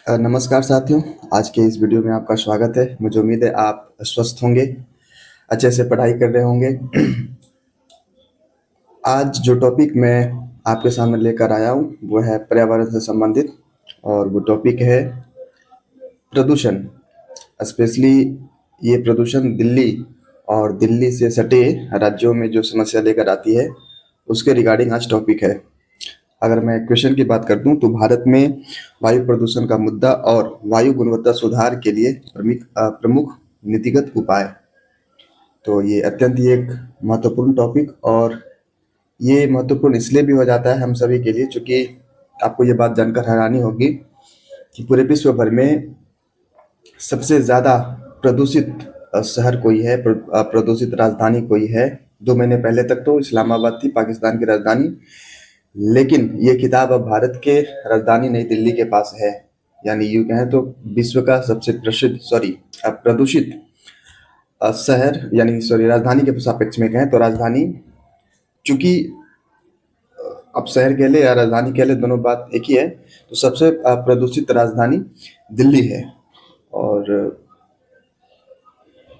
नमस्कार साथियों। आज के इस वीडियो में आपका स्वागत है। मुझे उम्मीद है आप स्वस्थ होंगे, अच्छे से पढ़ाई कर रहे होंगे। आज जो टॉपिक मैं आपके सामने लेकर आया हूँ वो है पर्यावरण से संबंधित, और वो टॉपिक है प्रदूषण। स्पेशली ये प्रदूषण दिल्ली और दिल्ली से सटे राज्यों में जो समस्या लेकर आती है उसके रिगार्डिंग आज टॉपिक है। अगर मैं क्वेश्चन की बात कर दूं तो भारत में वायु प्रदूषण का मुद्दा और वायु गुणवत्ता सुधार के लिए प्रमुख नीतिगत उपाय। तो ये अत्यंत ही एक महत्वपूर्ण टॉपिक, और ये महत्वपूर्ण इसलिए भी हो जाता है हम सभी के लिए, क्योंकि आपको ये बात जानकर हैरानी होगी कि पूरे विश्व भर में सबसे ज़्यादा प्रदूषित शहर कोई है, प्रदूषित राजधानी कोई है। 2 महीने पहले तक तो इस्लामाबाद थी, पाकिस्तान की राजधानी। लेकिन ये खिताब अब भारत के राजधानी नई दिल्ली के पास है। यानी यूं कहें तो विश्व का सबसे प्रदूषित शहर, यानी सॉरी राजधानी के सापेक्ष में कहें तो राजधानी, चूंकि अब शहर कह ले या राजधानी कह ले दोनों बात एक ही है, तो सबसे प्रदूषित राजधानी दिल्ली है। और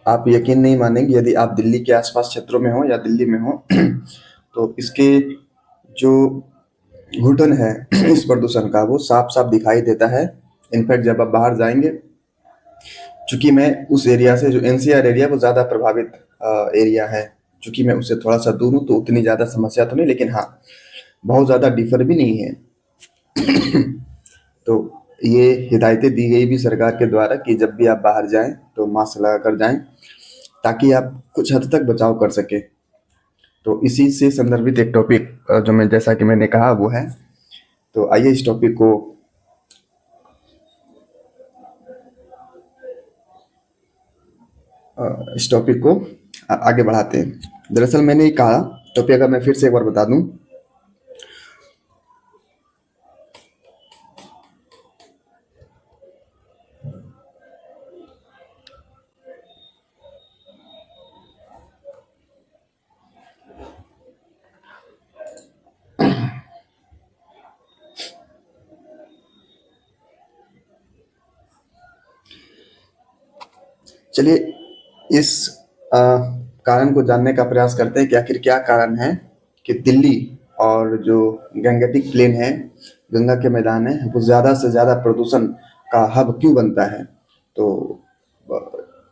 आप यकीन नहीं मानेंगे, यदि आप दिल्ली के आसपास क्षेत्रों में हो या दिल्ली में हो तो इसके जो घुटन है इस प्रदूषण का वो साफ साफ दिखाई देता है। इनफैक्ट जब आप बाहर जाएंगे, चूंकि मैं उस एरिया से, जो एनसीआर एरिया, वो ज़्यादा प्रभावित एरिया है, चूंकि मैं उससे थोड़ा सा दूर हूँ तो उतनी ज़्यादा समस्या तो नहीं, लेकिन हाँ बहुत ज़्यादा डिफर भी नहीं है। तो ये हिदायतें दी गई भी सरकार के द्वारा कि जब भी आप बाहर जाएं तो मास्क लगा कर जाएं, ताकि आप कुछ हद तक बचाव कर सके। तो इसी से संदर्भित एक टॉपिक जो मैं, जैसा कि मैंने कहा, वो है। तो आइए इस टॉपिक को आगे बढ़ाते हैं। दरअसल मैंने ये कहा टॉपिक, अगर मैं फिर से एक बार बता दूं, चलिए इस अ, कारण को जानने का प्रयास करते हैं कि आखिर क्या कारण है कि दिल्ली और जो गंगेटिक प्लेन है, गंगा के मैदान है, वो ज़्यादा से ज़्यादा प्रदूषण का हब क्यों बनता है। तो अ,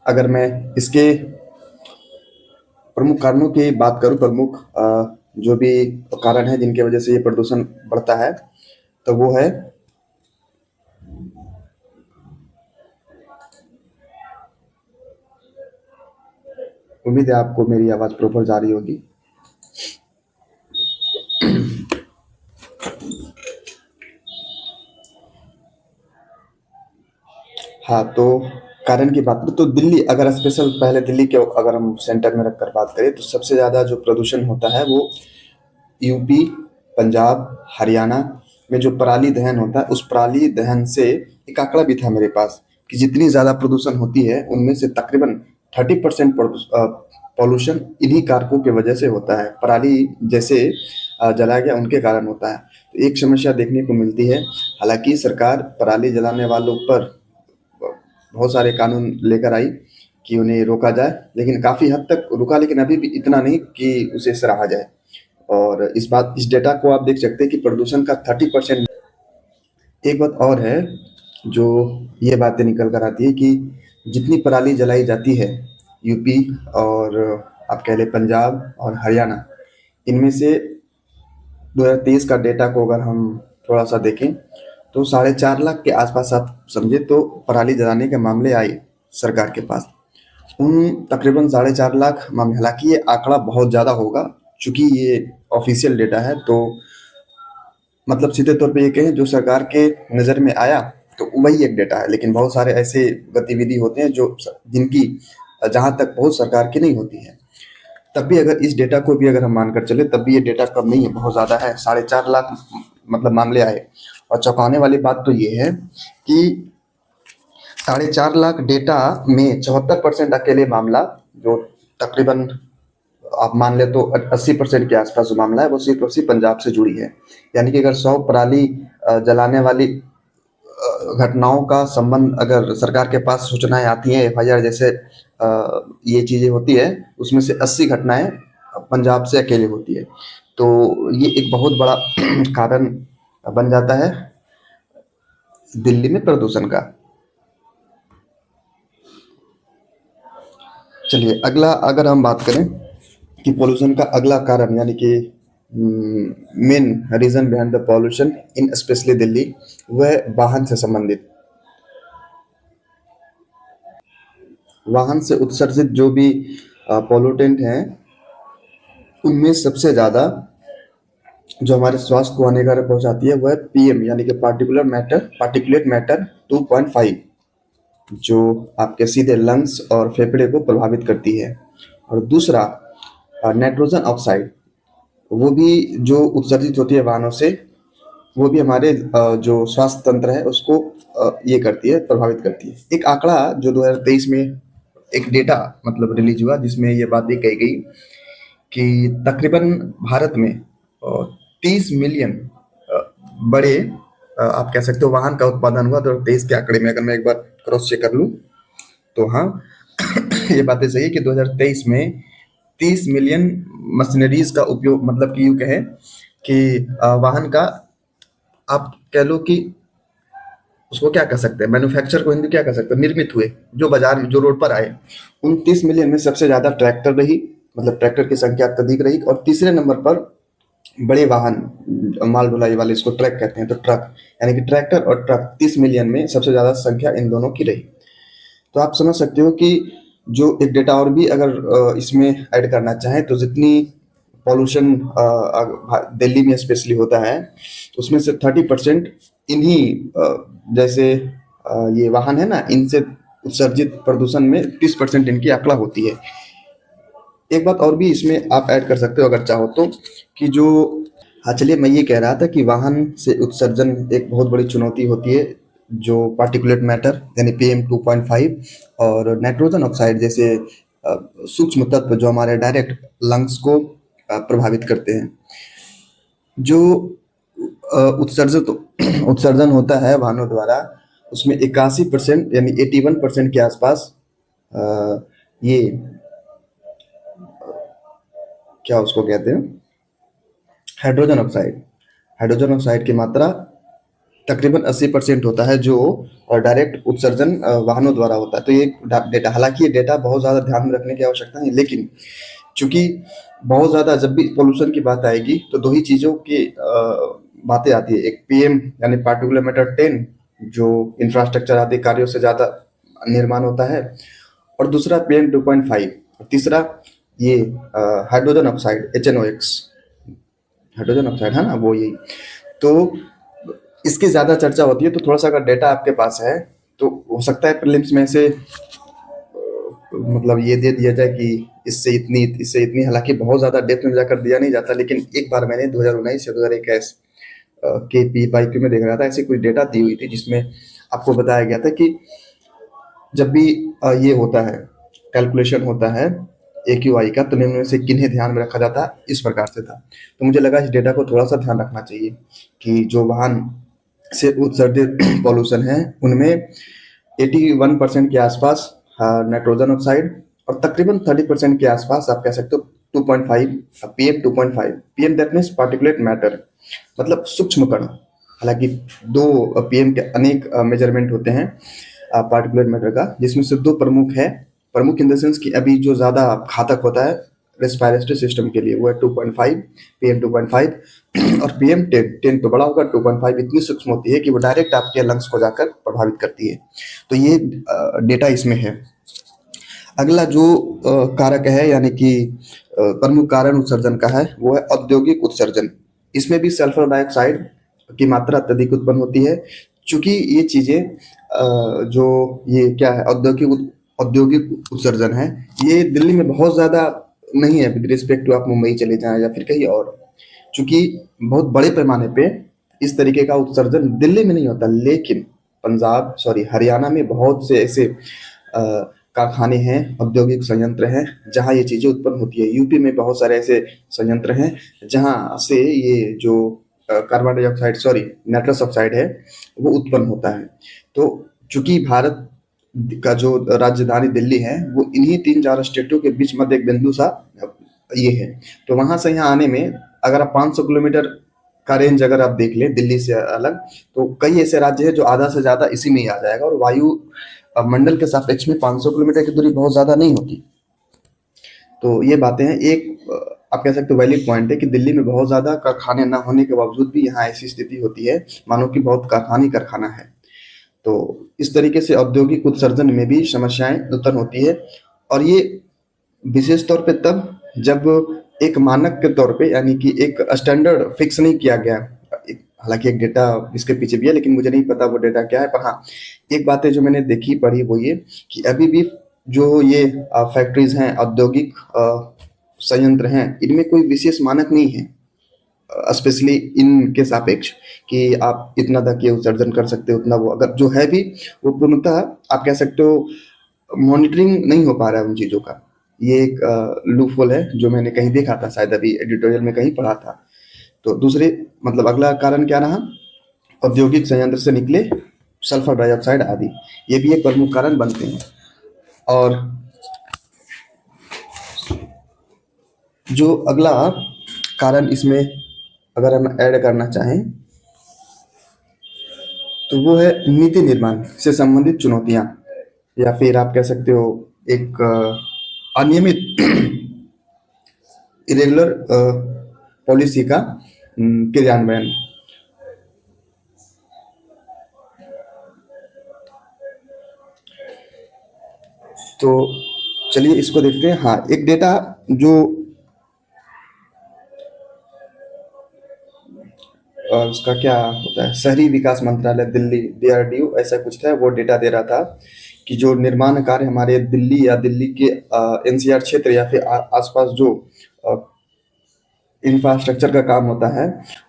अगर मैं इसके प्रमुख कारणों की बात करूं, प्रमुख जो भी कारण है जिनकी वजह से ये प्रदूषण बढ़ता है, तो वो है उम्मीद है आपको मेरी आवाज़ प्रॉपर जा रही होगी। हाँ, तो कारण की बात करें तो दिल्ली, अगर स्पेशल पहले दिल्ली के अगर हम सेंटर में रखकर बात करें, तो सबसे ज़्यादा जो प्रदूषण होता है वो यूपी, पंजाब, हरियाणा में जो पराली दहन होता है, उस पराली दहन से एक आंकड़ा भी था मेरे पास कि जितनी ज़्यादा प्रदूषण होती है उनमें से तकरीबन 30% पॉल्यूशन इन्हीं कारकों की वजह से होता है। पराली जैसे जलाया गया उनके कारण होता है। तो एक समस्या देखने को मिलती है। हालांकि सरकार पराली जलाने वालों पर बहुत सारे कानून लेकर आई कि उन्हें रोका जाए, लेकिन काफ़ी हद तक रुका, लेकिन अभी भी इतना नहीं कि उसे सराहा जाए। और इस डेटा को आप देख सकते हैं कि प्रदूषण का 30%। एक बात और है जो ये बातें निकल कर आती है कि जितनी पराली जलाई जाती है यूपी और आप कह लें पंजाब और हरियाणा, इनमें से 2023 का डेटा को अगर हम थोड़ा सा देखें तो 4.5 लाख के आसपास आप समझे तो पराली जलाने के मामले आए सरकार के पास। उन तकरीबन 4.5 लाख मामले, हालांकि ये आंकड़ा बहुत ज़्यादा होगा चूंकि ये ऑफिशियल डेटा है, तो मतलब सीधे तौर पे ये कहें जो सरकार के नज़र में आया तो वही एक डेटा है। लेकिन बहुत सारे ऐसे गतिविधि होते हैं जो जिनकी जहाँ तक पहुँच सरकार की नहीं होती है। तब भी अगर इस डेटा को भी अगर हम मानकर चले, तब भी ये डेटा कम नहीं है, बहुत ज़्यादा है। 4.5 लाख मतलब मामले आए। और चौंकाने वाली बात तो ये है कि 4.5 लाख डेटा में 74% अकेले मामला, जो तकरीबन आप मान ले तो 80% के आसपास जो मामला है, वो सिर्फ और सिर्फ पंजाब से जुड़ी है। यानी कि अगर 100 पराली जलाने वाली घटनाओं का संबंध अगर सरकार के पास सूचनाएँ आती हैं, एफआईआर जैसे ये चीज़ें होती है, उसमें से 80 घटनाएँ पंजाब से अकेले होती है। तो ये एक बहुत बड़ा कारण बन जाता है दिल्ली में प्रदूषण का। चलिए अगला अगर हम बात करें कि पॉल्यूशन का अगला कारण यानी कि main reason behind the pollution in specially Delhi, वह वाहन से संबंधित। वाहन से उत्सर्जित जो भी पॉल्यूटेंट हैं, उनमें सबसे ज़्यादा जो हमारे स्वास्थ्य को हानिकारक पहुंचाती है वह है पीएम यानी कि पार्टिकुलेट मैटर 2.5, जो आपके सीधे लंग्स और फेफड़े को प्रभावित करती है। और दूसरा नाइट्रोजन ऑक्साइड, वो भी जो उत्सर्जित होती है वाहनों से, वो भी हमारे जो स्वास्थ्य तंत्र है उसको ये करती है, प्रभावित करती है। एक आंकड़ा जो 2023 में एक डेटा मतलब रिलीज हुआ जिसमें ये बात ये कही गई कि तकरीबन भारत में 30 मिलियन बड़े आप कह सकते हो वाहन का उत्पादन हुआ 2023 के आंकड़े में। अगर मैं एक बार क्रॉस चेक कर लूँ तो हाँ ये बातें सही है कि 2023 में 30 मिलियन मशीनरीज का उपयोग, मतलब कि यूँ कहें कि वाहन का आप कह लो कि उसको क्या कह सकते हैं, मैन्युफैक्चर को हिंदी क्या कह सकते हैं, निर्मित हुए जो बाजार में जो रोड पर आए, उन 30 मिलियन में सबसे ज़्यादा ट्रैक्टर रही, मतलब ट्रैक्टर की संख्या अत्यधिक रही। और तीसरे नंबर पर बड़े वाहन, माल ढुलाई वाले, इसको ट्रक कहते हैं, तो ट्रक यानी कि ट्रैक्टर और ट्रक 30 मिलियन में सबसे ज़्यादा संख्या इन दोनों की रही। तो आप समझ सकते हो कि जो एक डेटा और भी अगर इसमें ऐड करना चाहें तो जितनी पॉल्यूशन दिल्ली में स्पेशली होता है उसमें से 30% इन्हीं जैसे ये वाहन है ना, इनसे उत्सर्जित प्रदूषण में 30% इनकी आंकड़ा होती है। एक बात और भी इसमें आप ऐड कर सकते हो अगर चाहो तो, कि जो हाँ चलिए मैं ये कह रहा था कि वाहन से उत्सर्जन एक बहुत बड़ी चुनौती होती है, जो पार्टिकुलेट मैटर यानी पीएम 2.5 और नाइट्रोजन ऑक्साइड जैसे सूक्ष्म तत्व जो हमारे डायरेक्ट लंग्स को प्रभावित करते हैं। जो उत्सर्जित उत्सर्जन होता है वाहनों द्वारा, उसमें 81% यानी 81% के आसपास ये क्या उसको कहते हैं, हाइड्रोजन ऑक्साइड। हाइड्रोजन ऑक्साइड की मात्रा तकरीबन 80% होता है जो डायरेक्ट उत्सर्जन वाहनों द्वारा होता है। तो ये डेटा, हालांकि ये डेटा बहुत ज़्यादा ध्यान में रखने की आवश्यकता है, लेकिन चूंकि बहुत ज़्यादा जब भी पोल्यूशन की बात आएगी तो दो ही चीज़ों की बातें आती है। एक पीएम यानी पार्टिकुलर मैटर 10 जो इंफ्रास्ट्रक्चर आदि कार्यों से ज़्यादा निर्माण होता है, और दूसरा पीएम 2.5, और तीसरा ये hydrogen oxide HNOx, hydrogen oxide है ना, वो यही। तो इसकी ज़्यादा चर्चा होती है। तो थोड़ा सा अगर डेटा आपके पास है तो हो सकता है प्रीलिम्स में से मतलब ये दे दिया जाए कि इससे इतनी, हालांकि बहुत ज़्यादा डेप्थ में जाकर दिया नहीं जाता, लेकिन एक बार मैंने 2019 या 2021 के PYQ में देख रहा था, ऐसी कुछ डेटा दी हुई थी जिसमें आपको बताया गया था कि जब भी ये होता है, कैलकुलेशन होता है AQI का, तो निम्न में से किन्हें ध्यान में रखा जाता, इस प्रकार से था। तो मुझे लगा इस डेटा को थोड़ा सा ध्यान रखना चाहिए कि जो वाहन से उत्सर्जित पॉल्यूशन है उनमें 81% के आसपास नाइट्रोजन ऑक्साइड और तकरीबन 30% के आसपास आप कह सकते हो 2.5 PM 2.5 PM, that means particulate matter, मतलब सूक्ष्म कण। हालांकि दो पीएम के अनेक मेजरमेंट होते हैं पार्टिकुलेट मैटर का, जिसमें से दो प्रमुख है। प्रमुख इन द सेंस कि अभी जो ज़्यादा घातक होता है रेस्पिरेटरी सिस्टम के लिए वो है 2.5 पीएम 2.5 और पीएम 10 तो बड़ा होगा, 2.5 इतनी सूक्ष्म होती है कि वो डायरेक्ट आपके लंग्स को जाकर प्रभावित करती है। तो ये डेटा इसमें है। अगला जो कारक है यानी कि प्रमुख कारण उत्सर्जन का है वो है औद्योगिक उत्सर्जन। इसमें भी सल्फर डाइऑक्साइड की मात्रा अत्यधिक उत्पन्न होती है। चूंकि ये चीज़ें जो ये क्या है औद्योगिक उत्सर्जन है, ये दिल्ली में बहुत ज़्यादा नहीं है विद रिस्पेक्ट टू आप मुंबई चले जाएं या फिर कहीं और। चूंकि बहुत बड़े पैमाने पे इस तरीके का उत्सर्जन दिल्ली में नहीं होता, लेकिन हरियाणा में बहुत से ऐसे कारखाने हैं, औद्योगिक संयंत्र हैं जहाँ ये चीज़ें उत्पन्न होती है। यूपी में बहुत सारे ऐसे संयंत्र हैं जहाँ से ये जो carbon dioxide, sorry, nitrous oxide है, वो उत्पन्न होता है। तो चूंकि भारत का जो राजधानी दिल्ली है वो इन्हीं तीन चार स्टेटों के बीच मध्य एक बिंदु सा ये है। तो वहां से यहाँ आने में अगर आप 500 किलोमीटर का रेंज अगर आप देख लें दिल्ली से अलग, तो कई ऐसे राज्य हैं जो आधा से ज्यादा इसी में ही आ जाएगा। और वायु मंडल के सापेक्ष में 500 किलोमीटर की दूरी बहुत ज्यादा नहीं होती। तो ये बातें हैं। एक आप कह सकते हो वैलिड पॉइंट है कि दिल्ली में बहुत ज्यादा कारखाने ना होने के बावजूद भी यहाँ ऐसी स्थिति होती है मानो कि बहुत कारखाना है। तो इस तरीके से औद्योगिक उत्सर्जन में भी समस्याएं उत्पन्न होती है। और ये विशेष तौर पे तब जब एक मानक के तौर पे, यानी कि एक स्टैंडर्ड फिक्स नहीं किया गया। हालांकि एक डेटा इसके पीछे भी है, लेकिन मुझे नहीं पता वो डेटा क्या है। पर हाँ, एक बात है जो मैंने देखी पढ़ी वो ये कि अभी भी जो ये फैक्ट्रीज हैं, औद्योगिक संयंत्र हैं, इनमें कोई विशेष मानक नहीं है, स्पेशली इनके सापेक्ष कि आप इतना तक ये उत्सर्जन कर सकते हो, उतना वो, अगर जो है भी वो पूर्णतः आप कह सकते हो मॉनिटरिंग नहीं हो पा रहा है उन चीज़ों का। ये एक लूप होल है जो मैंने कहीं देखा था, शायद अभी एडिटोरियल में कहीं पढ़ा था। तो दूसरे मतलब अगला कारण क्या रहा, औद्योगिक संयंत्र से निकले सल्फर डाइऑक्साइड आदि, ये भी एक प्रमुख कारण बनते हैं। और जो अगला कारण इसमें अगर हम ऐड करना चाहें तो वो है नीति निर्माण से संबंधित चुनौतियां, या फिर आप कह सकते हो एक अनियमित इरेगुलर पॉलिसी का क्रियान्वयन। तो चलिए इसको देखते हैं। हाँ, एक डेटा जो उसका क्या होता है, शहरी विकास मंत्रालय दिल्ली, DRDO ऐसा कुछ था, वो डेटा दे रहा था कि जो निर्माण कार्य हमारे दिल्ली या दिल्ली के NCR क्षेत्र या फिर आसपास जो इंफ्रास्ट्रक्चर का काम होता है,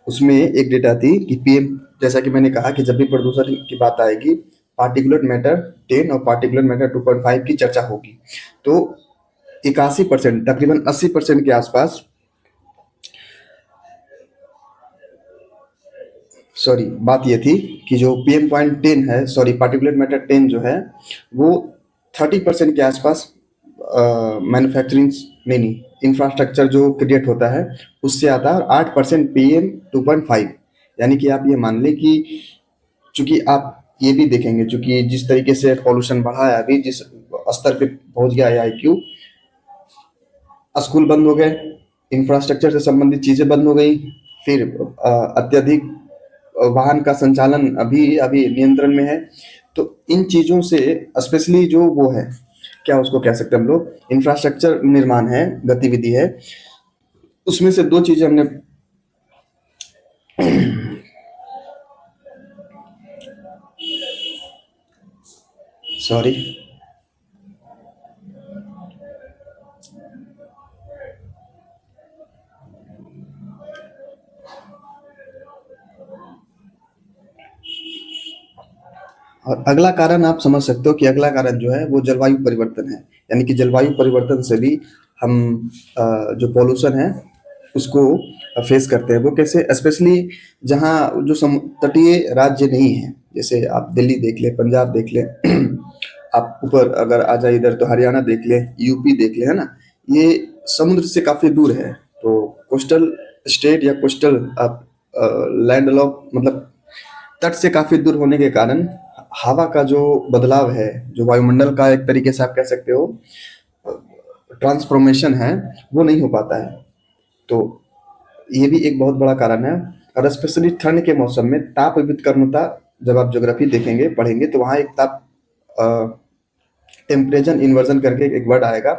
उसमें एक डेटा थी कि PM, जैसा कि मैंने कहा कि जब भी प्रदूषण की बात आएगी पार्टिकुलर मैटर 10 और पार्टिकुलर मैटर 2.5 की चर्चा होगी। तो 81%, तकरीबन 80% के आसपास, सॉरी, बात ये थी कि जो PM.10 है, सॉरी, पार्टिकुलर मैटर 10 जो है वो 30% के आसपास मैन्युफैक्चरिंग नहीं, इंफ्रास्ट्रक्चर जो क्रिएट होता है उससे आता है, और 8% PM2.5। यानी कि आप ये मान लें कि चूंकि आप ये भी देखेंगे, चूंकि जिस तरीके से पॉल्यूशन बढ़ा है, अभी जिस स्तर पे पहुंच गया है IQ, स्कूल बंद हो गए, इंफ्रास्ट्रक्चर से संबंधित चीजें बंद हो गई, फिर अत्यधिक वाहन का संचालन अभी अभी नियंत्रण में है। तो इन चीजों से स्पेशली जो वो है, क्या उसको कह सकते हैं हम लोग, इंफ्रास्ट्रक्चर निर्माण है, गतिविधि है, उसमें से दो चीजें हमने सॉरी, और अगला कारण आप समझ सकते हो कि अगला कारण जो है वो जलवायु परिवर्तन है। यानी कि जलवायु परिवर्तन से भी हम जो पॉल्यूशन है उसको फेस करते हैं। वो कैसे, स्पेशली जहाँ जो तटीय राज्य नहीं है, जैसे आप दिल्ली देख ले, पंजाब देख ले, आप ऊपर अगर आ जाए इधर तो हरियाणा देख ले, यूपी देख ले, है ना, ये समुद्र से काफी दूर है। तो कोस्टल स्टेट या कोस्टल लैंडलॉक, मतलब तट से काफी दूर होने के कारण हवा का जो बदलाव है, जो वायुमंडल का एक तरीके से आप कह सकते हो ट्रांसफॉर्मेशन है, वो नहीं हो पाता है। तो ये भी एक बहुत बड़ा कारण है। और स्पेशली ठंड के मौसम में ताप विविधकर्मता, जब आप ज्योग्राफी देखेंगे पढ़ेंगे तो वहाँ एक ताप टेम्परेचर इन्वर्जन करके एक वर्ड आएगा,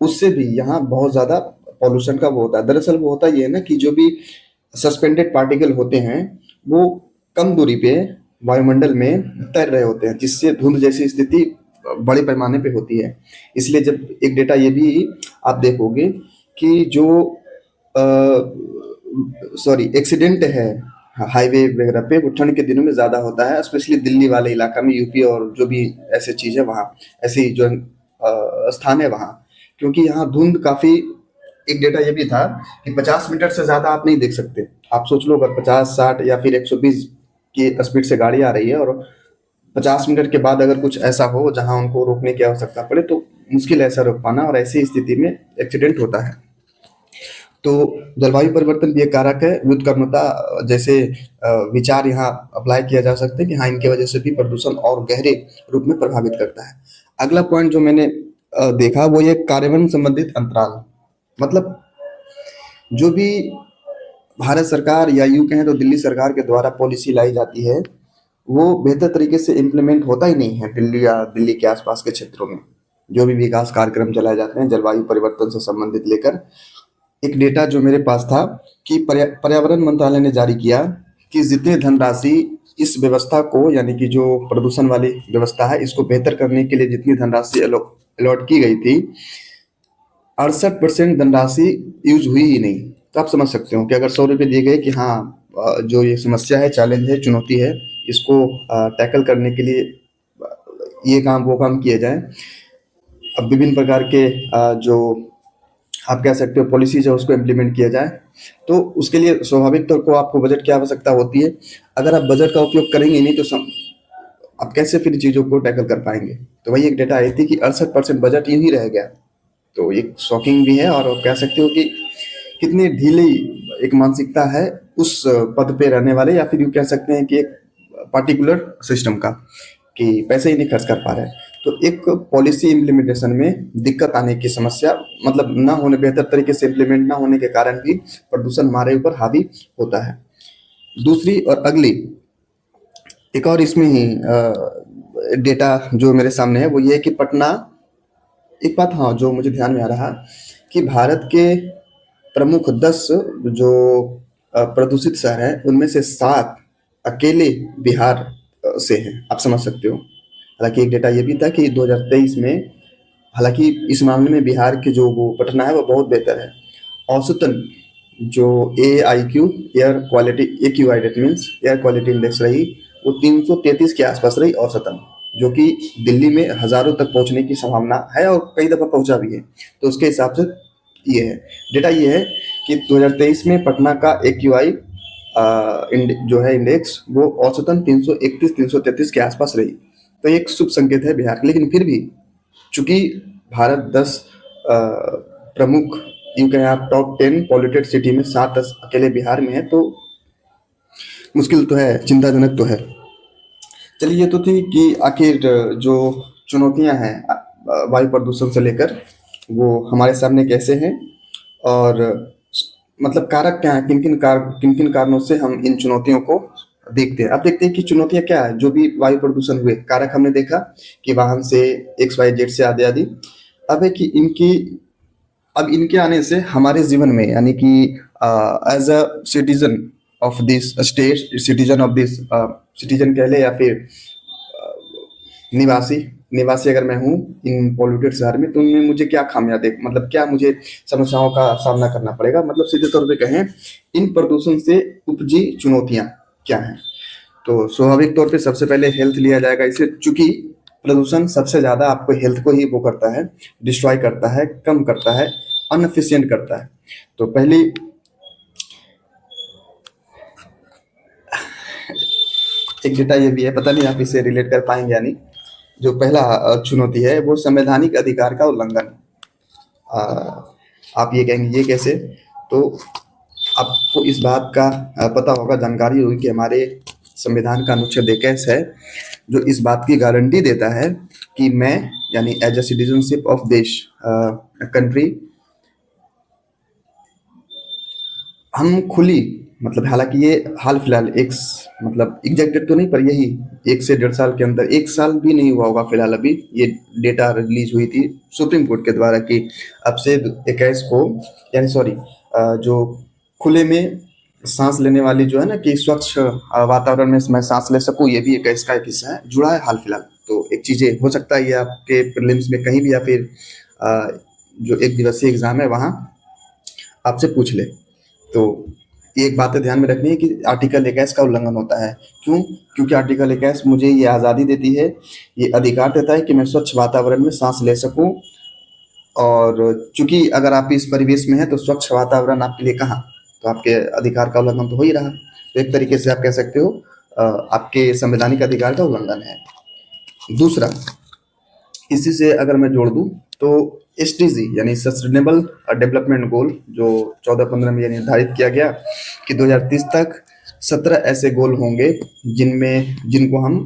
उससे भी यहाँ बहुत ज्यादा पॉल्यूशन का वो होता है। दरअसल वो होता ये है ना कि जो भी सस्पेंडेड पार्टिकल होते हैं वो कम दूरी पे वायुमंडल में तैर रहे होते हैं, जिससे धुंध जैसी स्थिति बड़े पैमाने पे होती है। इसलिए जब एक डेटा ये भी आप देखोगे कि जो सॉरी एक्सीडेंट है हाईवे वगैरह पे, वो ठंड के दिनों में ज्यादा होता है, स्पेशली दिल्ली वाले इलाका में, यूपी और जो भी ऐसे चीज है वहाँ, ऐसी जो स्थान है वहाँ, क्योंकि यहाँ धुंध काफी, एक डेटा ये भी था कि 50 मीटर से ज्यादा आप नहीं देख सकते आप सोच लो अगर 50-60 या फिर 120 की स्पीड से गाड़ी आ रही है और 50 मिनट के बाद अगर कुछ ऐसा हो जहाँ उनको रोकने की आवश्यकता पड़े, तो मुश्किल है ऐसा रोक पाना, और ऐसी स्थिति में एक्सीडेंट होता है। तो जलवायु परिवर्तन भी एक कारक है। व्युत्क्रमता जैसे विचार यहाँ अप्लाई किया जा सकता है कि हाँ, इनकी वजह से भी प्रदूषण और गहरे रूप में प्रभावित करता है। अगला पॉइंट जो मैंने देखा वो ये कार्यान्वयन संबंधित अंतराल। मतलब जो भी भारत सरकार या यूँ कहें तो दिल्ली सरकार के द्वारा पॉलिसी लाई जाती है, वो बेहतर तरीके से इम्प्लीमेंट होता ही नहीं है दिल्ली या दिल्ली के आसपास के क्षेत्रों में। जो भी विकास कार्यक्रम चलाए जाते हैं जलवायु परिवर्तन से संबंधित लेकर, एक डेटा जो मेरे पास था कि पर्यावरण मंत्रालय ने जारी किया कि जितनी धनराशि इस व्यवस्था को, यानी कि जो प्रदूषण वाली व्यवस्था है, इसको बेहतर करने के लिए जितनी धनराशि अलॉट की गई थी, 68% धनराशि यूज हुई ही नहीं। तो आप समझ सकते हो कि अगर 100 रुपये दिए गए कि हाँ, जो ये समस्या है, चैलेंज है, चुनौती है, इसको टैकल करने के लिए ये काम वो काम किए जाएं। अब विभिन्न प्रकार के जो आप कह सकते हो पॉलिसीज है उसको इम्प्लीमेंट किया जाए, तो उसके लिए स्वाभाविक तौर पर आपको बजट की आवश्यकता होती है। अगर आप बजट का उपयोग करेंगे नहीं तो आप कैसे फिर चीज़ों को टैकल कर पाएंगे। तो वही एक डेटा आई थी कि 68% बजट यूं ही रह गया। तो एक शॉकिंग भी है, और आप कह सकते हो कि कितनी ढीली एक मानसिकता है उस पद पे रहने वाले, या फिर यूँ कह सकते हैं कि एक पार्टिकुलर सिस्टम का, कि पैसे ही नहीं खर्च कर पा रहे हैं। तो एक पॉलिसी इम्प्लीमेंटेशन में दिक्कत आने की समस्या, मतलब ना होने, बेहतर तरीके से इम्प्लीमेंट ना होने के कारण भी प्रदूषण हमारे ऊपर हावी होता है। दूसरी और अगली एक और इसमें ही डेटा जो मेरे सामने है वो ये है कि पटना, एक बात हाँ जो मुझे ध्यान में आ रहा कि भारत के प्रमुख 10 जो प्रदूषित शहर हैं उनमें से 7 अकेले बिहार से हैं। आप समझ सकते हो। हालांकि एक डेटा ये भी था कि 2023 में, हालांकि इस मामले में बिहार के जो वो पटना है वो बहुत बेहतर है। औसतन जो AIQ air quality AQI that means air quality index रही, वो 333 के आसपास रही औसतन, जो कि दिल्ली में हजारों तक पहुंचने की संभावना है और कई दफा पहुंचा भी है। तो उसके हिसाब से ये है डेटा, ये है कि 2023 में पटना का AQI जो है इंडेक्स, वो औसतन 331-333 के आसपास रही। तो एक शुभ संकेत है बिहार के। लेकिन फिर भी चूंकि भारत 10 प्रमुख, यूं कहें आप टॉप 10 पॉल्यूटेड सिटी में 7-10 अकेले बिहार में है, तो मुश्किल तो है, चिंताजनक तो है। चलिए, ये तो थी कि आखिर जो चुनौतियां हैं वायु प्रदूषण से लेकर, वो हमारे सामने कैसे हैं, और मतलब कारक क्या है, किन किन कारणों से हम इन चुनौतियों को देखते हैं। अब देखते हैं कि चुनौतियां क्या है। जो भी वायु प्रदूषण हुए कारक हमने देखा कि वाहन से, XYZ से आदि आदि। अब है कि इनके आने से हमारे जीवन में, यानी कि as a citizen of this state, citizen कह ले, या फिर निवासी निवासी अगर मैं हूँ इन पॉल्यूटेड शहर में, तो उनमें मुझे क्या खामियां देख, मतलब क्या मुझे समस्याओं का सामना करना पड़ेगा। मतलब सीधे तौर पे कहें, इन प्रदूषण से उपजी चुनौतियां क्या हैं। तो स्वाभाविक तौर पे सबसे पहले हेल्थ लिया जाएगा। इसलिए चूंकि प्रदूषण सबसे ज्यादा आपको हेल्थ को ही वो करता है, डिस्ट्रॉय करता है, कम करता है, अनएफिशिएंट करता है। तो पहली एक डेटा ये भी है, पता नहीं आप इसे रिलेट कर पाएंगे या नहीं। जो पहला चुनौती है वो संवैधानिक अधिकार का उल्लंघन। आप ये कहेंगे ये कैसे, तो आपको इस बात का पता होगा, जानकारी होगी कि हमारे संविधान का अनुच्छेद 21 है जो इस बात की गारंटी देता है कि मैं, यानी एज अ सिटीजनशिप ऑफ देश कंट्री, हम खुली, मतलब हालांकि ये हाल फिलहाल एक, मतलब एग्जैक्ट डेट तो नहीं, पर यही 1 से 1.5 साल के अंदर, 1 साल भी नहीं हुआ होगा फिलहाल, अभी ये डेटा रिलीज हुई थी सुप्रीम कोर्ट के द्वारा कि अब से 21 को, यानी सॉरी, जो खुले में सांस लेने वाली जो है ना, कि स्वच्छ वातावरण में मैं सांस ले सकूं, ये भी 21 का एक हिस्सा है, जुड़ा है हाल फिलहाल। तो एक चीजें हो सकता है ये आपके प्रीलिम्स में कहीं भी, या फिर जो 1 दिवसीय एग्जाम है वहाँ आपसे पूछ ले। तो एक बात ध्यान में रखनी है कि आर्टिकल 21 का उल्लंघन होता है। क्यों? क्योंकि आर्टिकल 21 मुझे ये आज़ादी देती है, ये अधिकार देता है कि मैं स्वच्छ वातावरण में सांस ले सकूं। और चूंकि अगर आप इस परिवेश में हैं तो स्वच्छ वातावरण आपके लिए कहाँ, तो आपके अधिकार का उल्लंघन तो हो ही रहा। तो एक तरीके से आप कह सकते हो आपके संवैधानिक अधिकार का उल्लंघन है। दूसरा, इसी से अगर मैं जोड़ दूं तो एसडीजी यानी सस्टेनेबल डेवलपमेंट गोल जो 14-15 में ये निर्धारित किया गया कि 2030 तक 17 ऐसे गोल होंगे जिनको हम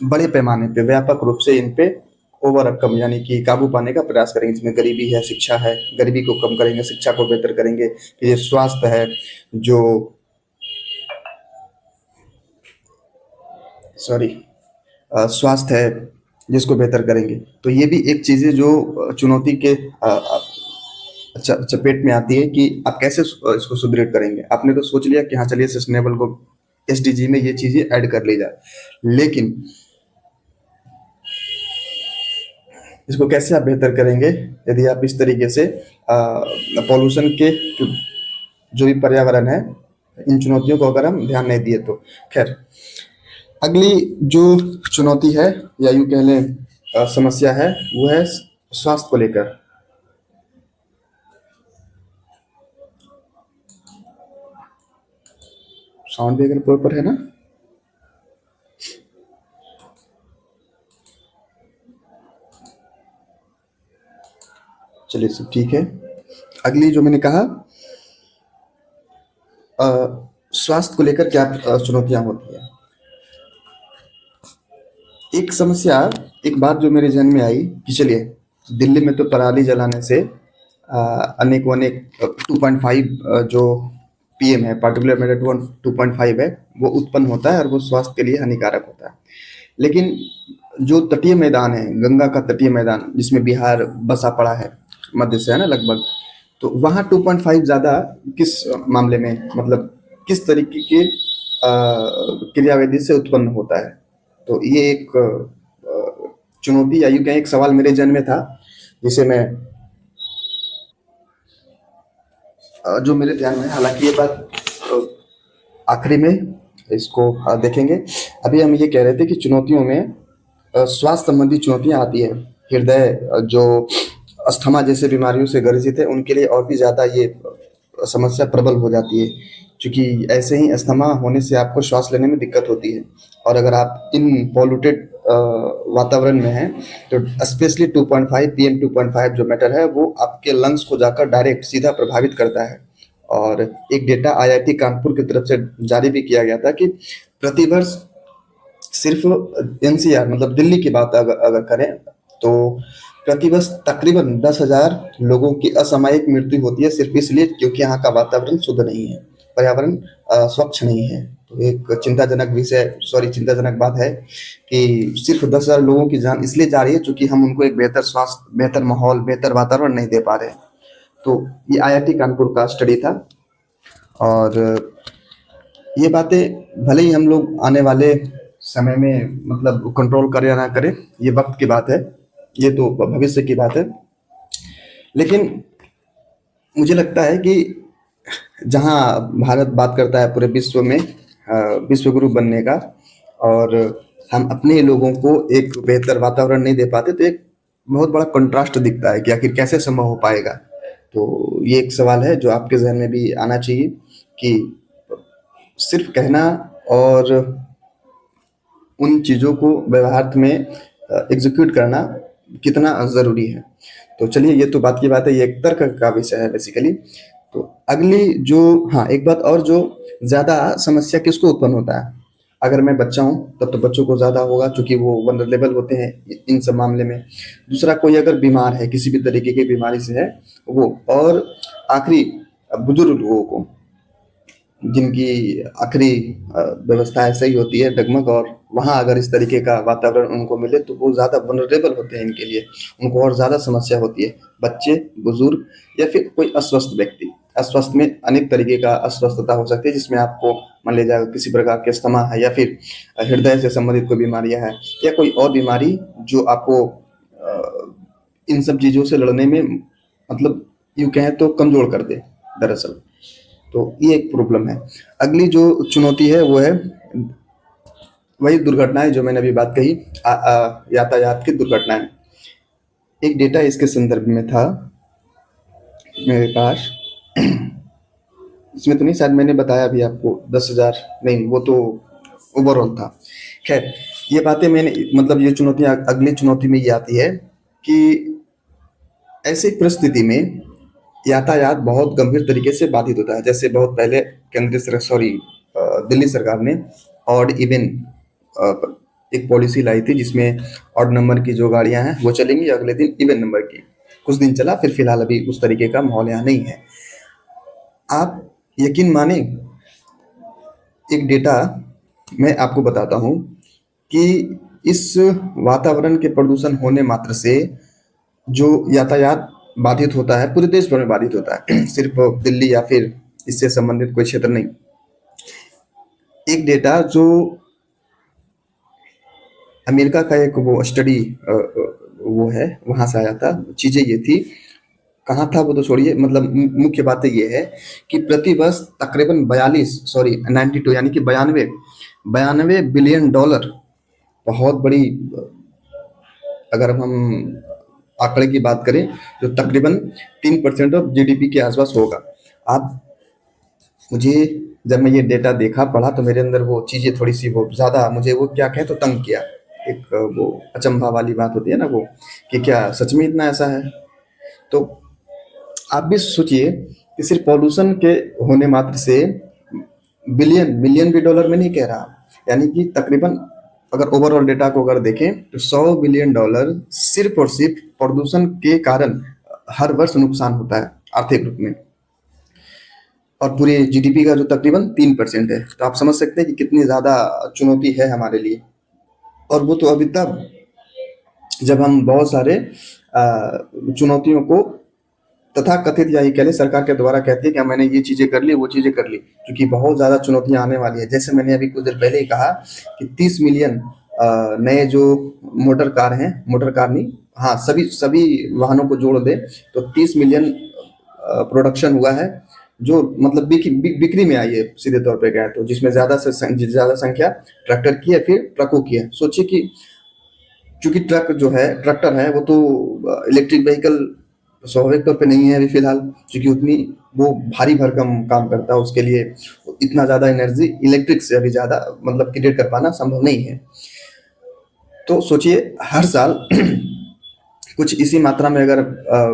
बड़े पैमाने पे व्यापक रूप से इन पे ओवरकम यानी कि काबू पाने का प्रयास करेंगे, जिसमें गरीबी है, शिक्षा है, गरीबी को कम करेंगे, शिक्षा को बेहतर करेंगे, ये स्वास्थ्य है जो स्वास्थ्य है जिसको बेहतर करेंगे। तो ये भी एक चीज़ है जो चुनौती के चपेट में आती है कि आप कैसे इसको सुदृढ़ करेंगे। आपने तो सोच लिया कि हाँ चलिए सस्टेनेबल को एसडीजी में ये चीज़ें ऐड कर ली जाए, लेकिन इसको कैसे आप बेहतर करेंगे यदि आप इस तरीके से पॉल्यूशन के जो भी पर्यावरण है इन चुनौतियों को अगर हम ध्यान नहीं दिए तो। खैर, अगली जो चुनौती है या यूं कह लें समस्या है वो है स्वास्थ्य को लेकर। साउंड भी अगर प्रॉपर है ना? चलिए सब ठीक है। अगली जो मैंने कहा स्वास्थ्य को लेकर क्या चुनौतियां होती है। एक समस्या, एक बात जो मेरे जहन में आई कि चलिए दिल्ली में तो पराली जलाने से अनेक 2.5 जो पीएम है, पार्टिकुलर मैटर 2.5 है, वो उत्पन्न होता है और वो स्वास्थ्य के लिए हानिकारक होता है। लेकिन जो तटीय मैदान है, गंगा का तटीय मैदान जिसमें बिहार बसा पड़ा है मध्य से, है ना लगभग, तो वहाँ 2.5 ज़्यादा किस मामले में, मतलब किस तरीके के क्रियाविधि से उत्पन्न होता है। तो ये एक चुनौती या यूं कहें एक सवाल मेरे जहन में था, जिसे मैं जो मेरे ध्यान में, हालांकि ये बात आखिरी में इसको देखेंगे। अभी हम ये कह रहे थे कि चुनौतियों में स्वास्थ्य संबंधी चुनौतियां आती है। हृदय जो अस्थमा जैसे बीमारियों से ग्रसित है उनके लिए और भी ज़्यादा ये समस्या प्रबल हो जाती है, क्योंकि ऐसे ही अस्थमा होने से आपको श्वास लेने में दिक्कत होती है। और अगर आप इन पॉल्यूटेड वातावरण में हैं तो स्पेशली 2.5 पीएम 2.5 जो मैटर है वो आपके लंग्स को जाकर डायरेक्ट सीधा प्रभावित करता है। और एक डेटा आईआईटी कानपुर की तरफ से जारी भी किया गया था कि प्रतिवर्ष सिर्फ एनसीआर मतलब दिल्ली की बात अगर करें तो प्रतिवर्ष तकरीबन 10,000 लोगों की असामयिक मृत्यु होती है, सिर्फ इसलिए क्योंकि यहाँ का वातावरण शुद्ध नहीं है, पर्यावरण स्वच्छ नहीं है। तो एक चिंताजनक बात है कि सिर्फ 10,000 लोगों की जान इसलिए जा रही है क्योंकि हम उनको एक बेहतर स्वास्थ्य, बेहतर माहौल, बेहतर वातावरण नहीं दे पा रहे। तो ये आईआईटी कानपुर का स्टडी था। और ये बातें भले ही हम लोग आने वाले समय में मतलब कंट्रोल करें या ना करें, ये वक्त की बात है, ये तो भविष्य की बात है। लेकिन मुझे लगता है कि जहाँ भारत बात करता है पूरे विश्व में विश्व गुरु बनने का, और हम अपने लोगों को एक बेहतर वातावरण नहीं दे पाते, तो एक बहुत बड़ा कंट्रास्ट दिखता है कि आखिर कैसे संभव हो पाएगा। तो ये एक सवाल है जो आपके जहन में भी आना चाहिए कि सिर्फ कहना और उन चीज़ों को व्यवहार में एग्जीक्यूट करना कितना ज़रूरी है। तो चलिए ये तो बात की बात है, ये एक तर्क का विषय है बेसिकली। तो अगली जो एक बात और, जो ज़्यादा समस्या किसको उत्पन्न होता है। अगर मैं बच्चा हूँ तब तो बच्चों को ज़्यादा होगा क्योंकि वो वल्नरेबल होते हैं इन सब मामले में। दूसरा, कोई अगर बीमार है, किसी भी तरीके की बीमारी से है वो, और आखिरी बुजुर्ग लोगों को जिनकी आखिरी व्यवस्थाएं सही होती है डगमग, और वहाँ अगर इस तरीके का वातावरण उनको मिले तो वो ज़्यादा वल्नरेबल होते हैं इनके लिए, उनको और ज़्यादा समस्या होती है। बच्चे, बुजुर्ग या फिर कोई अस्वस्थ व्यक्ति, अस्वस्थ में अनेक तरीके का अस्वस्थता हो सकती है, जिसमें आपको मान लीजिए किसी प्रकार के अस्थमा है या फिर हृदय से संबंधित कोई बीमारियां हैं या कोई और बीमारी जो आपको इन सब चीज़ों से लड़ने में मतलब यूँ कहें तो कमज़ोर कर दे दरअसल। तो ये एक प्रॉब्लम है। अगली जो चुनौती है वो है वही दुर्घटनाएं जो मैंने अभी बात कही, यातायात की दुर्घटनाएं। एक डेटा इसके संदर्भ में था मेरे पास इसमें तो नहीं, शायद मैंने बताया अभी आपको 10,000, नहीं वो तो ओवरऑल था। खैर, ये बातें मैंने मतलब ये चुनौतियाँ, अगली चुनौती में ये आती है कि ऐसी परिस्थिति में यातायात बहुत गंभीर तरीके से बाधित होता है। जैसे बहुत पहले दिल्ली सरकार ने ऑड इवन एक पॉलिसी लाई थी, जिसमें ऑड नंबर की जो गाड़ियां हैं वो चलेंगी, अगले दिन इवन नंबर की। कुछ दिन चला, फिर फिलहाल अभी उस तरीके का माहौल यहाँ नहीं है। आप यकीन माने, एक डेटा मैं आपको बताता हूँ कि इस वातावरण के प्रदूषण होने मात्र से जो यातायात बाधित होता है, पूरे देश भर में बाधित होता है, सिर्फ दिल्ली या फिर इससे संबंधित कोई क्षेत्र नहीं। एक डेटा जो अमेरिका का एक वो स्टडी वो है, वहां से आया था। चीजें ये थी, कहाँ था वो तो छोड़िए, मतलब मुख्य बातें ये है कि प्रति वर्ष तकरीबन 92 यानी कि 92 बिलियन डॉलर, बहुत बड़ी, अगर हम आंकड़े की बात करें तो तकरीबन 3% ऑफ जीडीपी के आसपास होगा। आप मुझे जब मैं ये डेटा देखा, पढ़ा, तो मेरे अंदर वो चीज़ें थोड़ी सी वो ज़्यादा, मुझे वो क्या कहें तो तंग किया। एक वो अचंभा वाली बात होती है ना वो, कि क्या सच में इतना ऐसा है। तो आप भी सोचिए कि सिर्फ पॉल्यूशन के होने मात्र से मिलियन भी डॉलर में नहीं कह रहा, यानी कि तकरीबन अगर ओवरऑल डेटा को अगर देखें तो 100 बिलियन डॉलर सिर्फ और सिर्फ प्रदूषण के कारण हर वर्ष नुकसान होता है आर्थिक रूप में, और पूरे जीडीपी का जो तकरीबन 3% है। तो आप समझ सकते हैं कि कितनी ज़्यादा चुनौती है हमारे लिए। और वो तो अभी तब, जब हम बहुत सारे चुनौतियों को तथा कथित, या ये कह लें सरकार के द्वारा कहती है कि मैंने ये चीज़ें कर ली, वो चीज़ें कर ली, क्योंकि बहुत ज़्यादा चुनौतियां आने वाली है। जैसे मैंने अभी कुछ देर पहले ही कहा कि 30 मिलियन नए जो मोटर कार हैं, मोटर कार नहीं, हाँ, सभी सभी वाहनों को जोड़ दे तो 30 मिलियन प्रोडक्शन हुआ है, जो मतलब बिक्री में आई है सीधे तौर पे गया, तो जिसमें ज़्यादा संख्या ट्रैक्टर की है, फिर ट्रकों की है। सोचिए कि चूंकि ट्रैक्टर है, वो तो इलेक्ट्रिक व्हीकल स्वाभाविक तौर पे नहीं है अभी फिलहाल, क्योंकि उतनी वो भारी भरकम काम करता है, उसके लिए इतना ज़्यादा एनर्जी इलेक्ट्रिक से अभी ज़्यादा मतलब क्रिएट कर पाना संभव नहीं है। तो सोचिए हर साल कुछ इसी मात्रा में अगर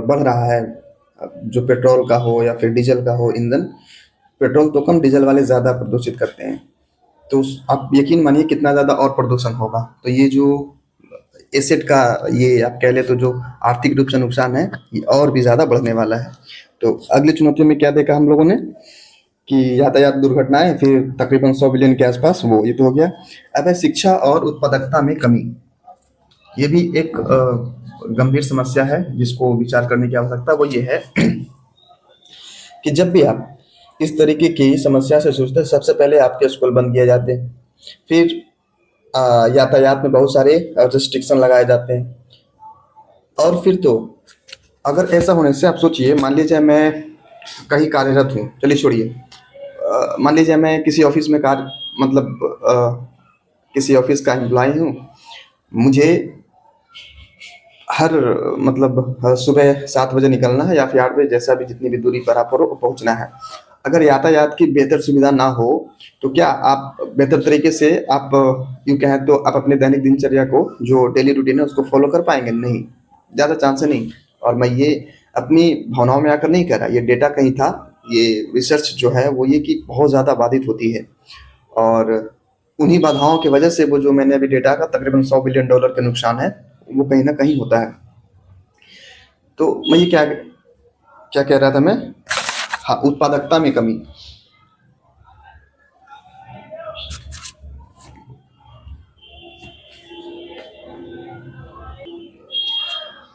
बढ़ रहा है, जो पेट्रोल का हो या फिर डीजल का हो ईंधन, पेट्रोल तो कम, डीजल वाले ज़्यादा प्रदूषित करते हैं, तो आप यकीन मानिए कितना ज़्यादा और प्रदूषण होगा। तो ये जो एसेट का, ये आप कह ले तो जो आर्थिक रूप से नुकसान है, ये और भी ज़्यादा बढ़ने वाला है। तो अगली चुनौतियों में क्या देखा हम लोगों ने कि यातायात दुर्घटनाएं, फिर तकरीबन 100 बिलियन के आसपास, वो ये तो हो गया। अब है शिक्षा और उत्पादकता में कमी। ये भी एक गंभीर समस्या है जिसको विचार करने की आवश्यकता। वो ये है कि जब भी आप इस तरीके की समस्या से जूझते हैं, सबसे पहले आपके स्कूल बंद किए जाते हैं, फिर यातायात में बहुत सारे रिस्ट्रिक्शन लगाए जाते हैं, और फिर तो अगर ऐसा होने से आप सोचिए, मान लीजिए मैं कहीं कार्यरत हूँ, चलिए छोड़िए, मान लीजिए मैं किसी ऑफिस में किसी ऑफिस का एम्प्लॉय हूँ, मुझे हर सुबह 7 बजे निकलना है या फिर 8 बजे, जैसा भी जितनी भी दूरी पर आप हो पहुँचना है। अगर यातायात की बेहतर सुविधा ना हो तो क्या आप बेहतर तरीके से, आप यूँ कहें तो आप अपने दैनिक दिनचर्या को, जो डेली रूटीन है, उसको फॉलो कर पाएंगे? नहीं, ज़्यादा चांस है नहीं। और मैं ये अपनी भावनाओं में आकर नहीं कह रहा, ये डेटा कहीं था, ये रिसर्च जो है वो ये कि बहुत ज़्यादा बाधित होती है, और उन्हीं बाधाओं की वजह से वो जो मैंने अभी डेटा का तकरीबन 100 बिलियन डॉलर का नुकसान है, वो कहीं ना कहीं होता है। तो मैं ये क्या क्या कह रहा था मैं, हाँ, उत्पादकता में कमी।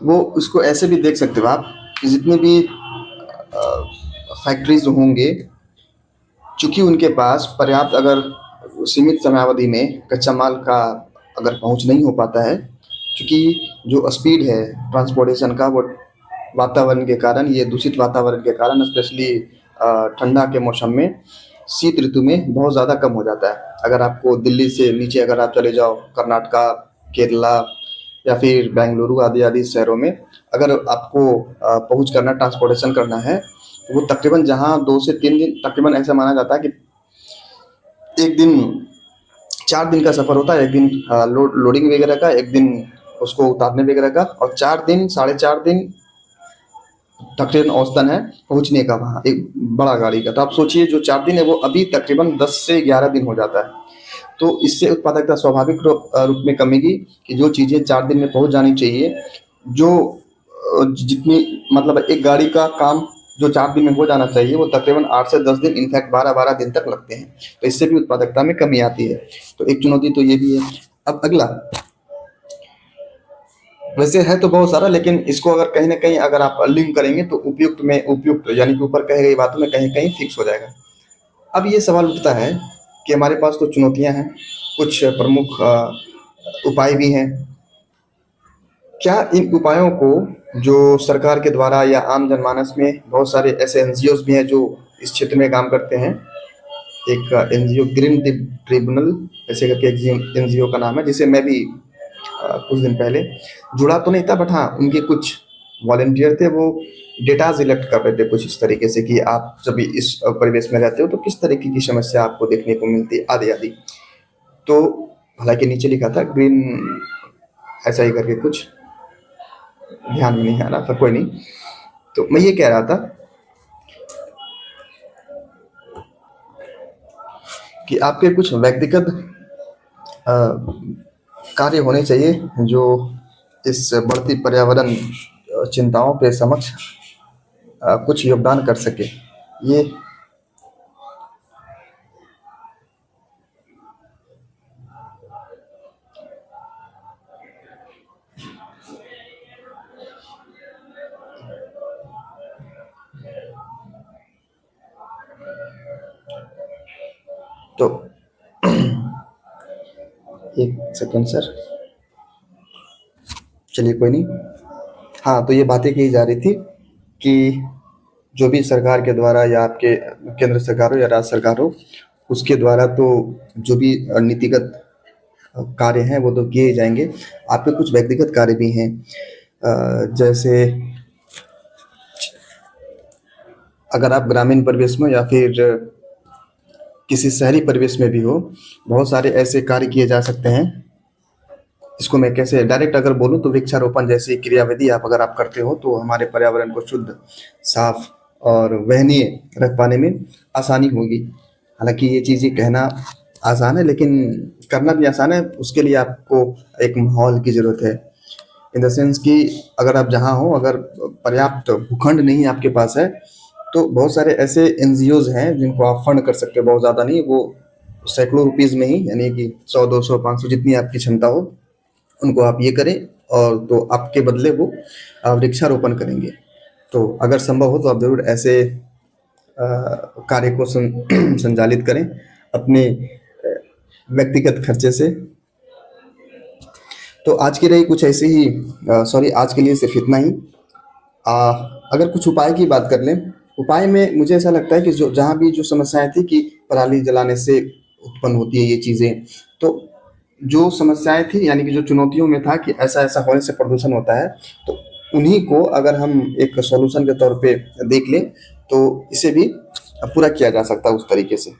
वो उसको ऐसे भी देख सकते हो आप कि जितने भी फैक्ट्रीज होंगे, चूंकि उनके पास पर्याप्त, अगर सीमित समयावधि में कच्चा माल का अगर पहुंच नहीं हो पाता है, क्योंकि जो स्पीड है ट्रांसपोर्टेशन का, वो वातावरण के कारण, ये दूषित वातावरण के कारण, स्पेशली ठंडा के मौसम में, शीत ऋतु में बहुत ज़्यादा कम हो जाता है। अगर आपको दिल्ली से नीचे अगर आप चले जाओ, कर्नाटका, केरला या फिर बेंगलुरु आदि आदि शहरों में अगर आपको पहुंच करना, ट्रांसपोर्टेशन करना है, वो तकरीबन जहाँ 2 से 3 दिन, तकरीबन ऐसा माना जाता है कि 1 दिन 4 दिन का सफ़र होता है। 1 दिन लोडिंग वगैरह का, 1 दिन उसको उतारने वगैरह का, और 4 दिन, साढ़े 4 दिन तकरीबन औसतन है पहुँचने का वहाँ, एक बड़ा गाड़ी का। तो आप सोचिए जो 4 दिन है वो अभी तकरीबन 10 से 11 दिन हो जाता है। तो इससे उत्पादकता स्वाभाविक रूप में कमेगी कि जो चीज़ें 4 दिन में पहुँच जानी चाहिए, जो जितनी मतलब एक गाड़ी का काम जो 4 दिन में हो जाना चाहिए, वो तकरीबन 8 से 10 दिन, इनफैक्ट 12-12 दिन तक लगते हैं। तो इससे भी उत्पादकता में कमी आती है। तो एक चुनौती तो ये भी है। अब अगला, वैसे है तो बहुत सारा, लेकिन इसको अगर कहीं न कहीं अगर आप लिंक करेंगे तो उपयुक्त में उपयुक्त, यानी कि ऊपर कही गई बातों में कहीं-कहीं फिक्स हो जाएगा। अब ये सवाल उठता है कि हमारे पास तो चुनौतियाँ हैं, कुछ प्रमुख उपाय भी हैं। क्या इन उपायों को, जो सरकार के द्वारा या आम जनमानस में बहुत सारे ऐसे एनजीओज़ भी हैं जो इस क्षेत्र में काम करते हैं। एक एनजीओ ग्रीन ट्रिब्यूनल ऐसे करके एक एनजीओ का नाम है, जिसे मैं भी कुछ दिन पहले जुड़ा तो नहीं था, बट हाँ, उनके कुछ वॉलंटियर थे, वो डेटाज इलेक्ट कर रहे थे कुछ इस तरीके से कि आप जब इस परिवेश में रहते हो तो किस तरीके की समस्या आपको देखने को मिलती है, आदि आदि। तो हालांकि नीचे लिखा था ग्रीन ऐसा ही करके कुछ, ध्यान में नहीं आ रहा था, कोई नहीं। तो मैं ये कह रहा था कि आपके कुछ व्यक्तिगत कार्य होने चाहिए जो इस बढ़ती पर्यावरण चिंताओं पे समक्ष कुछ योगदान कर सके। ये तो एक सेकंड सर, चलिए कोई नहीं। हाँ, तो ये बातें की जा रही थी कि जो भी सरकार के द्वारा या आपके केंद्र सरकार हो या राज्य सरकार हो, उसके द्वारा तो जो भी नीतिगत कार्य हैं वो तो किए ही जाएंगे। आपके कुछ व्यक्तिगत कार्य भी हैं, जैसे अगर आप ग्रामीण परिवेश में या फिर किसी शहरी परिवेश में भी हो, बहुत सारे ऐसे कार्य किए जा सकते हैं। इसको मैं कैसे डायरेक्ट अगर बोलूँ तो वृक्षारोपण जैसी क्रियाविधि आप अगर आप करते हो तो हमारे पर्यावरण को शुद्ध, साफ और वहनीय रख पाने में आसानी होगी। हालांकि ये चीज़ें कहना आसान है, लेकिन करना भी आसान है। उसके लिए आपको एक माहौल की ज़रूरत है, इन द सेंस कि अगर आप जहाँ हो, अगर पर्याप्त भूखंड नहीं आपके पास है, तो बहुत सारे ऐसे एनजीओज हैं जिनको आप फंड कर सकते हो। बहुत ज़्यादा नहीं, वो सैकड़ों रुपीज़ में ही, यानी कि 100, 200, 500 जितनी आपकी क्षमता हो, उनको आप ये करें, और तो आपके बदले वो वृक्षारोपण करेंगे। तो अगर संभव हो तो आप ज़रूर ऐसे कार्य को संचालित करें अपने व्यक्तिगत खर्चे से। तो आज की रही कुछ ऐसे ही, सॉरी, आज के लिए सिर्फ इतना ही। अगर कुछ उपाय की बात कर लें, उपाय में मुझे ऐसा लगता है कि जो जहाँ भी जो समस्याएं थी कि पराली जलाने से उत्पन्न होती है ये चीज़ें, तो जो समस्याएं थी, यानी कि जो चुनौतियों में था कि ऐसा ऐसा होने से प्रदूषण होता है, तो उन्हीं को अगर हम एक सॉल्यूशन के तौर पे देख लें तो इसे भी पूरा किया जा सकता है उस तरीके से।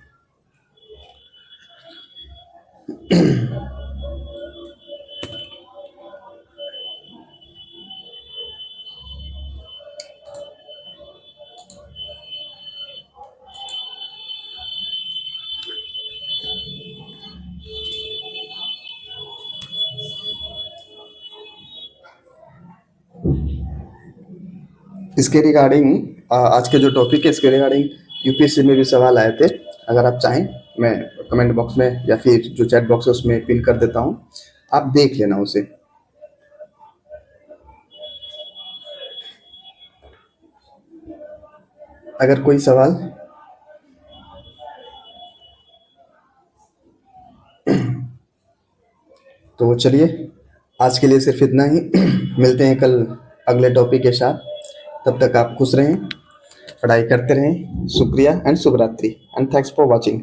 इसके रिगार्डिंग आज के जो टॉपिक है, इसके रिगार्डिंग यूपीएससी में भी सवाल आए थे। अगर आप चाहें, मैं कमेंट बॉक्स में या फिर जो चैट बॉक्स है उसमें पिन कर देता हूँ, आप देख लेना उसे। अगर कोई सवाल, तो चलिए आज के लिए सिर्फ इतना ही। मिलते हैं कल अगले टॉपिक के साथ। तब तक आप खुश रहें, पढ़ाई करते रहें। शुक्रिया एंड शुभ रात्रि, एंड थैंक्स फॉर वॉचिंग।